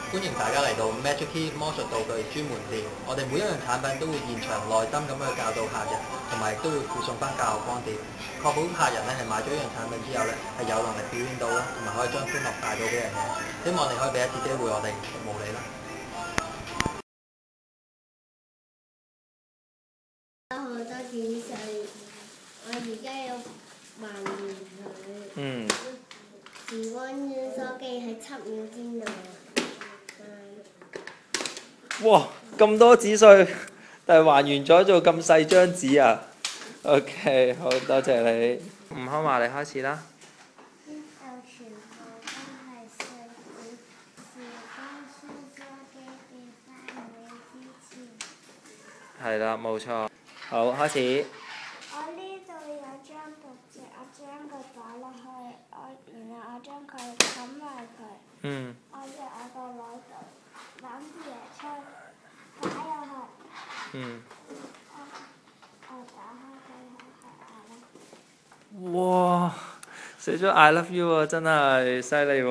歡迎大家嚟到 Magic Key 魔術道具專門店，我哋每一樣產品都會現場耐心咁去教導客人，同埋亦都會附送翻教學光碟，確保客人咧係買咗一樣產品之後咧係有能力表演到啦，同埋可以將歡樂帶到俾人嘅。希望你可以俾一次機會我哋服務你啦。好多紙碎，我而家要還原佢。時光穿梭機喺7秒之內。哇！咁多紙碎，但係還原咗做咁細張紙啊 ！OK， 好多謝你。吳康華，你開始啦。宇宙全部都係碎片，時光穿梭機變翻你之前。係啦，冇錯。好，開始。我呢度有張報紙，我將佢擺落去，然後我將佢冚埋佢。我隻我個腦度攬啲嘢出，擺入去。我打開佢係哇！寫咗 I love you 啊，真係犀利喎！